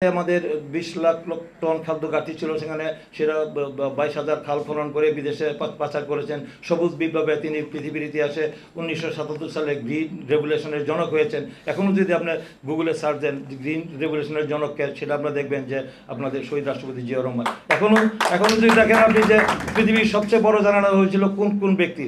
আমাদের ২০ লাখ টন খাদ্য ঘাটতি ছিল, সেখানে সেটা ২২,০০০ খাল খনন করে বিদেশে পাচার করেছেন। সবুজ বিপ্লবে তিনি পৃথিবীর ইতিহাসে ১৯৭৭ সালে গ্রিন রেভলিউশনের জনক হয়েছেন। এখনও যদি আপনি গুগলে সার্চ দেন গ্রিন রেভলিউশনের জনককে, সেটা আপনারা দেখবেন যে আপনাদের শহীদ রাষ্ট্রপতি জিয়াউর রহমান। এখনও যদি দেখেন আপনি যে পৃথিবীর সবচেয়ে বড় জানানো হয়েছিল কোন কোন ব্যক্তি,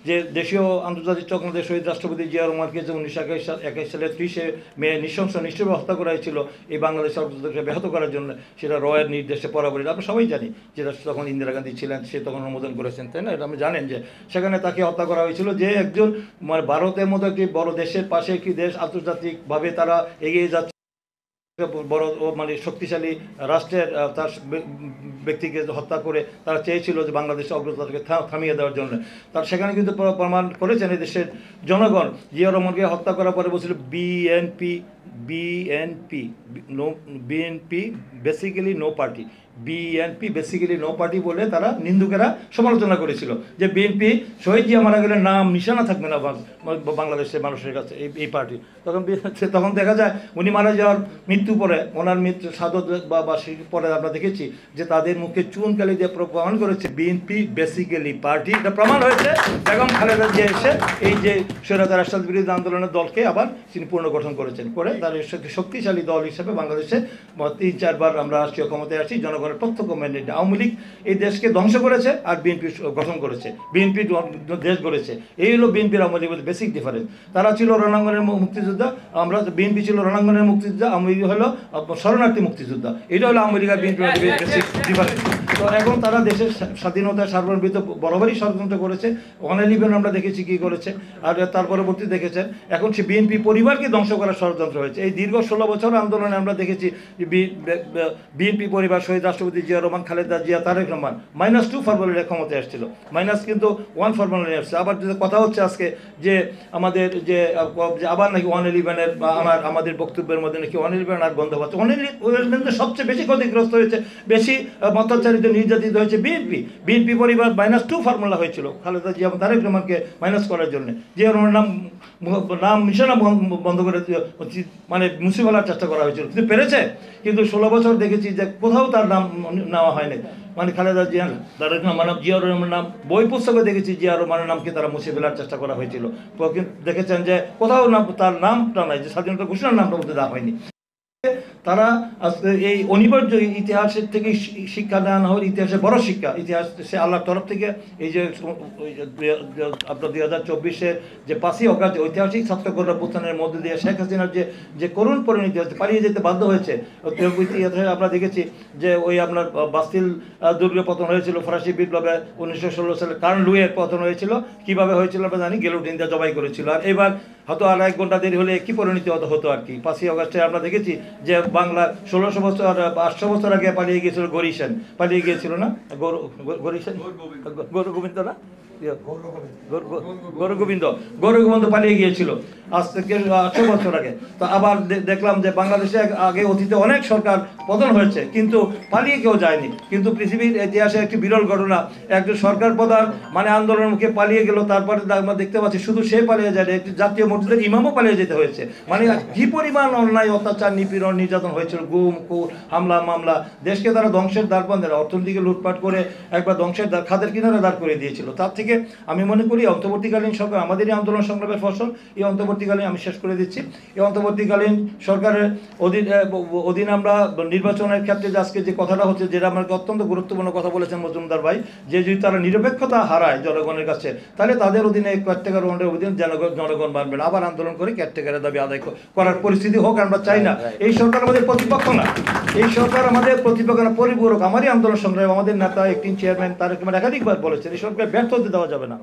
যে দেশীয় আন্তর্জাতিক চক্রদের শহীদ রাষ্ট্রপতি জিয়াউর রহমানকে যে ১৯২১ সালের ৩০ মে নিঃশংসভাবে হত্যা করা হয়েছিল এই বাংলাদেশের অগ্রযাত্রাকে ব্যাহত করার জন্য, সেটা রয়ের নির্দেশে বরাবরই আমরা সবাই জানি, যেটা তখন ইন্দিরা গান্ধী ছিলেন, সে তখন অনুমোদন করেছেন, তাই না? এটা আপনি জানেন যে সেখানে তাকে হত্যা করা হয়েছিল, যে একজন মানে ভারতের মতো একটি বড় দেশের পাশে একটি দেশ আন্তর্জাতিকভাবে তারা এগিয়ে যাচ্ছে, বড় মানে শক্তিশালী রাষ্ট্রের তার ব্যক্তিকে হত্যা করে তারা চেয়েছিল যে বাংলাদেশের অগ্রযাত্রাকে থামিয়ে দেওয়ার জন্য। তার সেখানে কিন্তু প্রমাণ করেছেন এই দেশের জনগণ। জিয়াউর রহমানকে হত্যা করার পরে বলছিল BNP basically no party, BNP basically no party বলে তারা নিন্দুকেরা সমালোচনা করেছিল, যে বিএনপি শহীদ জিয়া মারা গেলে নাম নিশানা থাকবে না বাংলাদেশের মানুষের কাছে এই পার্টি। তখন দেখা যায় উনি মারা যাওয়ার মৃত্যু পরে, ওনার মৃত্যু সাদত বা পরে আমরা দেখেছি যে তাদের মুখে চুন কালি দিয়ে প্রমাণ করেছে বিএনপি বেসিক্যালি পার্টি। এটা প্রমাণ হয়েছে বেগম খালেদা জিয়া এসে এই যে স্বৈরাচার রাষ্ট্র বিরোধী আন্দোলনের দলকে আবার তিনি পুনর্গঠন করেছেন, করে তার শক্তিশালী দল হিসেবে বাংলাদেশে ৩-৪ বার আমরা রাষ্ট্রীয় ক্ষমতায় আসি, জনগণের প্রত্যক্ষ ম্যান্ডেট। আওয়ামী লীগ এই দেশকে ধ্বংস করেছে আর বিএনপি গঠন করেছে, বিএনপি দেশ গড়েছে। এই হলো বিএনপির আওয়ামী লীগের বেসিক ডিফারেন্স। তারা ছিল রণাঙ্গনের মুক্তিযোদ্ধা, আমরা বিএনপি ছিল রণাঙ্গনের মুক্তিযোদ্ধা, আওয়ামী লীগ হলো শরণার্থী মুক্তিযোদ্ধা। এটা হলো আওয়ামী লীগ আর বিএনপির বেসিক ডিফারেন্স। তো এখন তারা দেশের স্বাধীনতা সার্বভৌমত্ব বরাবরই ষড়যন্ত্র করেছে। 111 আমরা দেখেছি কি করেছে, আর তার পরবর্তী দেখেছেন এখন সে বিএনপি পরিবারকে ধ্বংস করার ষড়যন্ত্র হয়েছে। এই দীর্ঘ 16 বছর আন্দোলনে আমরা দেখেছি বিএনপি পরিবার শহীদ রাষ্ট্রপতি জিয়া রহমান, খালেদা জিয়া, তারেক রহমান -2 ফরমালিনে ক্ষমতায় আসছিল, মাইনাস কিন্তু 1 ফরমালিনে আসছে। আবার যদি কথা হচ্ছে আজকে যে আমাদের যে আবার নাকি 111-এর আমাদের বক্তব্যের মধ্যে নাকি 111 আর বন্ধ হচ্ছে। 111 সবচেয়ে বেশি ক্ষতিগ্রস্ত হয়েছে, বেশি অত্যাচারিত নির্যাতিত হয়েছে বিএনপি পরিবার। -2 ফর্মুলা হয়েছিল খালেদা জিয়া এবং তারেক রহমানকে মাইনাস করার জন্য, জিয়া রহমানের নাম নিশানা বন্ধ করে মানে মুছে ফেলার চেষ্টা করা হয়েছিল, কিন্তু পেরেছে। কিন্তু 16 বছর দেখেছি যে কোথাও তার নাম নেওয়া হয়নি, মানে খালেদা জিয়া, তারেক রহমান, জিয়া রহমানের নাম বই পুস্তকে দেখেছি জিয়া রহমানের নামকে তারা মুছে ফেলার চেষ্টা করা হয়েছিল। দেখেছেন যে কোথাও তার নামটা নাই, যে স্বাধীনতা ঘোষণার নামটা বলতে দেওয়া হয়নি। তারা আজকে এই অনিবার্য ইতিহাসের থেকে শিক্ষা নেওয়া হল, ইতিহাসের বড় শিক্ষা। ইতিহাস সে আল্লাহর তরফ থেকে এই যে আপনার 2024-এর যে 5ই অগাস্ট ঐতিহাসিক ছাত্র গণঅভ্যুত্থানের মধ্যে দিয়ে শেখ হাসিনার যে করুণ পরিণতি হয়েছে, পালিয়ে যেতে বাধ্য হয়েছে। ইতিহাসে আমরা দেখেছি যে ওই আপনার বাস্তিল দুর্গে পতন হয়েছিল, ফরাসি বিপ্লবে 1916 সালে কার্ল লুইয়ের পতন হয়েছিল। কিভাবে হয়েছিল আমরা জানি, গেলোটিন দিয়ে জবাই করেছিল। আর এবার হয়তো আর 1 ঘন্টা দেরি হলে কি পরিণতি হতো আর কি। 5ই অগাস্টে আমরা দেখেছি যে বাংলা 1600 বছর 800 বছর আগে পালিয়ে গিয়েছিল গরিশান, পালিয়ে গিয়েছিল না গরিশান, গৌর গোবিন্দ না, গৌরগোবিন্দ পালিয়ে গিয়েছিল আজ থেকে 800 বছর আগে। তো আবার দেখলাম যে বাংলাদেশে আগে অতীতে অনেক সরকার পতন হয়েছে, কিন্তু পালিয়ে কেউ যায়নি। কিন্তু পৃথিবীর ইতিহাসে একটি বিরল ঘটনা, একজন সরকার প্রধান মানে আন্দোলনের মুখে পালিয়ে গেল, তারপরে আমরা দেখতে পাচ্ছি শুধু সে পালিয়ে যায়, একটি জাতীয় মসজিদের ইমামও পালিয়ে যেতে হয়েছে। মানে কি পরিমাণ অন্যায়, অত্যাচার, নিপীড়ন, নির্যাতন হয়েছিল, গুম, খুন, হামলা, মামলা। দেশকে তারা ধ্বংসের দ্বারবন্ধে, অর্থনীতিকে লুটপাট করে একবার ধ্বংসের খাদের কিনারে দাঁড় করে দিয়েছিল। তার থেকে আমি মনে করি অন্তর্বর্তীকালীন সরকার, আমাদেরই আন্দোলন সংগ্রামের ফসল, এই অন্তর্বর্তীকালীন আমি শেষ করে দিচ্ছি, এই অন্তর্বর্তীকালীন সরকারের অধীনে আমরা নির্বাচনের ক্ষেত্রে আজকে যে কথাটা হচ্ছে, যেটা আমাকে অত্যন্ত গুরুত্বপূর্ণ কথা বলেছেন মজুমদার ভাই, যে যদি তারা নিরপেক্ষতা হারায় জনগণের কাছে, তাহলে তাদের অধীনে কেয়ারটেকার ওয়ার্ডের অধীনে জনগণ মানবে না, আবার আন্দোলন করে কেয়ারটেকারের দাবি আদায় করার পরিস্থিতি হোক, আমরা চাই না। এই সরকার আমাদের প্রতিপক্ষ না, এই সরকার আমাদের প্রতিপক্ষ না, পরিপূরক। আমারই আন্দোলন সংগ্রাম, আমাদের নেতা অ্যাক্টিং চেয়ারম্যান তারেক রহমান একাধিকবার বলেছেন এই সরকার ব্যর্থ হতে দেওয়া যাবে না।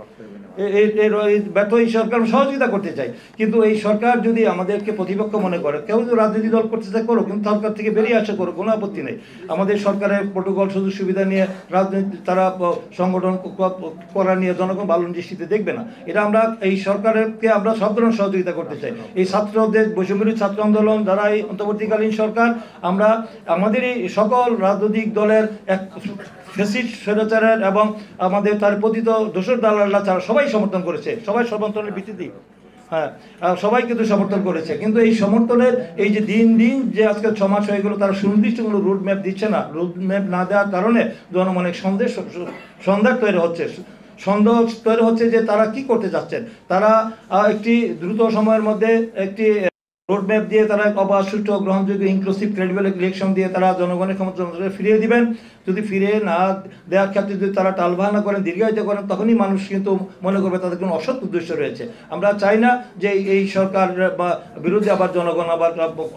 ব্যর্থ এই সরকার সহযোগিতা করতে চাই, কিন্তু এই সরকার যদি আমাদেরকে প্রতিপক্ষ মনে করে, কেউ যদি রাজনীতি দল করতে চায় করো, কিন্তু সরকার থেকে বেরিয়ে আসা করো, কোনো আপত্তি নেই। আমাদের সরকারের প্রোটোকল সুযোগ সুবিধা নিয়ে রাজনীতি তারা সংগঠন করা নিয়ে জনগণ ভালো দৃষ্টিতে দেখবে না। এটা আমরা এই সরকারকে আমরা সব ধরনের সহযোগিতা করতে চাই। এই ছাত্রদের বৈষম্যবিরোধী ছাত্র আন্দোলন, যারা এই অন্তর্বর্তীকালীন সরকার, আমরা আমাদের এই সকল রাজনৈতিক দলের এক ফ্যাসিস্ট স্বৈরাচারের এবং আমাদের তার পতিত দোসর দালালরা ছাড়া সবাই সমর্থন করেছে, সবাই সমর্থনের ভিত্তিতে হ্যাঁ, সবাই কিন্তু সমর্থন করেছে, কিন্তু এই সমর্থনের এই যে দিন দিন যে আজকে 6 মাস হয়ে গেল, তারা সুনির্দিষ্ট কোনো রুট ম্যাপ দিচ্ছে না। রুট ম্যাপ না দেওয়ার কারণে জনমনে সন্দেহ তৈরি হচ্ছে, সন্দেহ তৈরি হচ্ছে যে তারা কি করতে যাচ্ছেন। তারা একটি দ্রুত সময়ের মধ্যে একটি রোড ম্যাপ দিয়ে তারা অবাধ, সুষ্ঠু, গ্রহণযোগ্য, ইনক্লুসিভ, ক্রেডিবল ইলেকশন দিয়ে তারা জনগণের ক্ষমতা ফিরিয়ে দিবেন। যদি ফিরে না দেওয়ার ক্ষেত্রে যদি তারা টালবাহানা করেন, দীর্ঘায়িত করেন, তখনই মানুষ কিন্তু মনে করবে তাদের কোনো অসৎ উদ্দেশ্য রয়েছে। আমরা চাই না যে এই সরকার বা বিরুদ্ধে আবার জনগণ আবার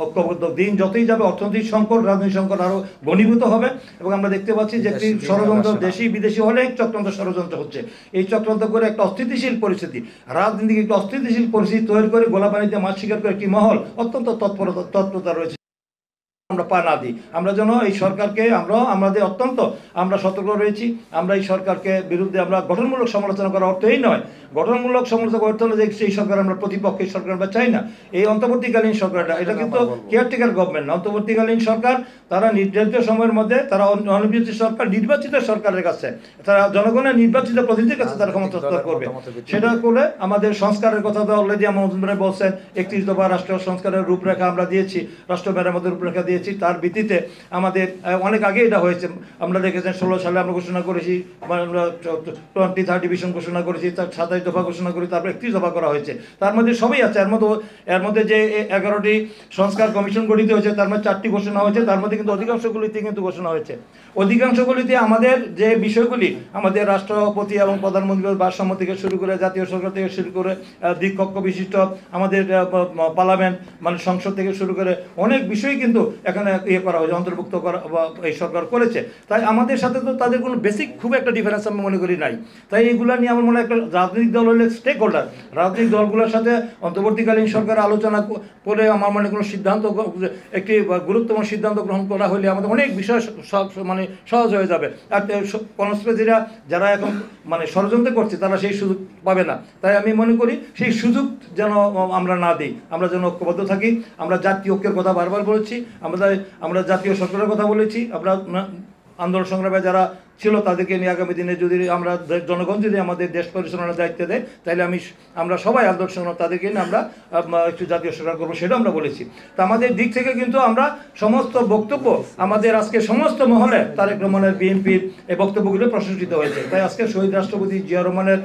ঐক্যবদ্ধ। দিন যতই যাবে অর্থনৈতিক সংকট, রাজনৈতিক সংকট আরও ঘনীভূত হবে, এবং আমরা দেখতে পাচ্ছি যে একটি ষড়যন্ত্র, দেশি বিদেশি অনেক চক্রান্ত ষড়যন্ত্র হচ্ছে। এই চক্রান্ত করে একটা অস্থিতিশীল পরিস্থিতি, রাজনীতিকে একটি অস্থিতিশীল পরিস্থিতি তৈরি করে গোলাপানিতে মাছ শিকার করে একটি মহল অত্যন্ত তৎপরতা রয়েছে। আমরা পা না দিই, আমরা যেন এই সরকারকে আমাদের আমরা সতর্ক রয়েছি। আমরা এই সরকারকে বিরুদ্ধে আমরা গঠনমূলক সমালোচনা করার অর্থ এই নয়, গঠনমূলক সমালোচনা করতে হলে যে সেই সরকার আমরা প্রতিপক্ষের সরকার আমরা চাই না। এই অন্তর্বর্তীকালীন সরকারটা, এটা কিন্তু কেয়ারটেকার গভর্নমেন্ট না, অন্তর্বর্তীকালীন সরকার। তারা নির্ধারিত সময়ের মধ্যে তারা অনির্বাচিত সরকার, নির্বাচিত সরকারের কাছে, তারা জনগণের নির্বাচিত প্রতিনিধির কাছে তারা ক্ষমতা হস্তান্তর করবে। সেটা করে আমাদের সংস্কারের কথা তো অলরেডি আমার বলছেন, 31 দফা রাষ্ট্র সংস্কারের রূপরেখা আমরা দিয়েছি, রাষ্ট্র মেরামতের রূপরেখা দিয়েছি। তার ভিত্তিতে আমাদের অনেক আগে এটা হয়েছে। আমরা দেখেছেন 16 সালে আমরা ঘোষণা করেছি, আমরা 20-30 ডিভিশন ঘোষণা করেছি, তার 27 দফা ঘোষণা করি, তারপর 31 দফা করা হয়েছে। তার মধ্যে সবই আছে। এর মধ্যে যে 11টি সংস্কার কমিশন গঠিত হয়েছে, তার মধ্যে 4টি ঘোষণা হয়েছে। তার মধ্যে কিন্তু অধিকাংশগুলিতে কিন্তু ঘোষণা হয়েছে। অধিকাংশগুলিতে আমাদের যে বিষয়গুলি, আমাদের রাষ্ট্রপতি এবং প্রধানমন্ত্রীর ভারসাম্য থেকে শুরু করে, জাতীয় সরকার থেকে শুরু করে, দ্বিকক্ষ বিশিষ্ট আমাদের পার্লামেন্ট মানে সংসদ থেকে শুরু করে অনেক বিষয় কিন্তু এখানে করা হয়েছে, অন্তর্ভুক্ত করা এই সরকার করেছে। তাই আমাদের সাথে তো তাদের কোনো বেসিক খুব একটা ডিফারেন্স আমি মনে করি নাই। তাই এইগুলো নিয়ে আমার মনে হয় একটা রাজনৈতিক দল হলে স্টেক হোল্ডার, রাজনৈতিক দলগুলোর সাথে অন্তর্বর্তীকালীন সরকার আলোচনা করে আমার মনে কোনো সিদ্ধান্ত, একটি গুরুত্বপূর্ণ সিদ্ধান্ত গ্রহণ করা হলে আমাদের অনেক বিষয় মানে সহজ হয়ে যাবে। আর কনস্পিরেসিরা যারা এখন মানে ষড়যন্ত্র করছে, তারা সেই সুযোগ পাবে না। তাই আমি মনে করি সেই সুযোগ যেন আমরা না দিই, আমরা যেন ঐক্যবদ্ধ থাকি। আমরা জাতীয় ঐক্যের কথা বারবার বলেছি, আমরা জাতীয় সরকারের কথা বলেছি। আমরা আন্দোলন সংগ্রামে যারা ছিল তাদেরকে নিয়ে আগামী দিনে যদি আমরা জনগণ যদি আমাদের দেশ পরিচালনার দায়িত্ব দেয়, তাহলে আমরা সবাই আন্দোলন সংগ্রাম তাদেরকে নিয়ে আমরা একটু জাতীয় সরকার করবো, সেটাও আমরা বলেছি। তা আমাদের দিক থেকে কিন্তু আমরা সমস্ত বক্তব্য আমাদের আজকে সমস্ত মহলে তারেক রহমানের, বিএনপির এই বক্তব্যগুলো প্রশংসিত হয়েছে। তাই আজকে শহীদ রাষ্ট্রপতি জিয়া রহমানের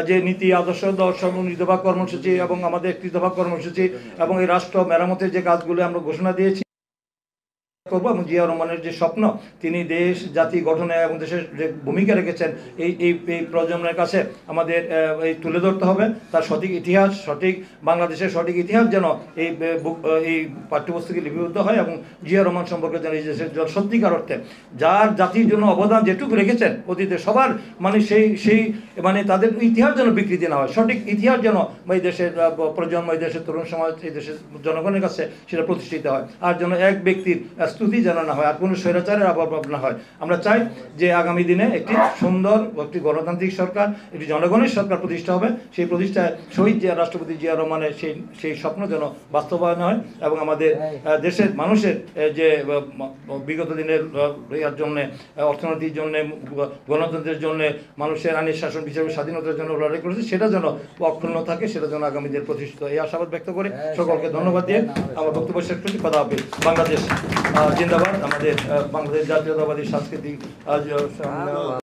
যে নীতি, আদর্শ, দর্শন, 19 দফা কর্মসূচি এবং আমাদের 31 দফা কর্মসূচি এবং এই রাষ্ট্র মেরামতের যে কাজগুলো আমরা ঘোষণা দিয়েছি করবো, এবং জিয়া রহমানের যে স্বপ্ন, তিনি দেশ জাতি গঠনে এবং দেশের যে ভূমিকা রেখেছেন এই প্রজন্মের কাছে আমাদের এই তুলে ধরতে হবে। তার সঠিক ইতিহাস, বাংলাদেশের সঠিক ইতিহাস যেন এই পাঠ্যপুস্তকে লিপিবদ্ধ হয়, এবং জিয়া রহমান সম্পর্কে যেন এই দেশের সত্যিকার অর্থে যার জাতির জন্য অবদান যেটুকু রেখেছেন অতীতে সবার মানে সেই মানে তাদের ইতিহাস যেন বিকৃতি না হয়, সঠিক ইতিহাস যেন এই দেশের প্রজন্ম, এই দেশের তরুণ সমাজ, এই দেশের জনগণের কাছে সেটা প্রতিষ্ঠিত হয়। আর যেন এক ব্যক্তির স্তুতি যেন না হয়, আর কোনো স্বৈরাচারের আভাব না হয়। আমরা চাই যে আগামী দিনে একটি সুন্দর, একটি গণতান্ত্রিক সরকার, একটি জনগণের সরকার প্রতিষ্ঠা হবে। সেই প্রতিষ্ঠায় শহীদ রাষ্ট্রপতি জিয়া রহমানের সেই স্বপ্ন যেন বাস্তবায়ন হয়, এবং আমাদের দেশের মানুষের যে বিগত দিনের ইয়ার জন্যে, অর্থনীতির জন্যে, গণতন্ত্রের জন্যে, মানুষের আইনের শাসন হিসেবে স্বাধীনতার জন্য লড়াই করেছে, সেটা যেন অক্ষুণ্ণ থাকে, সেটা যেন আগামী দিন প্রতিষ্ঠিত। এই আশাবাদ ব্যক্ত করে সকলকে ধন্যবাদ দিয়ে আমার বক্তব্য শেষ করছি। কথা হবে। বাংলাদেশ জিন্দাবাদ। আমাদের বাংলাদেশ জাতীয়তাবাদী সাংস্কৃতিক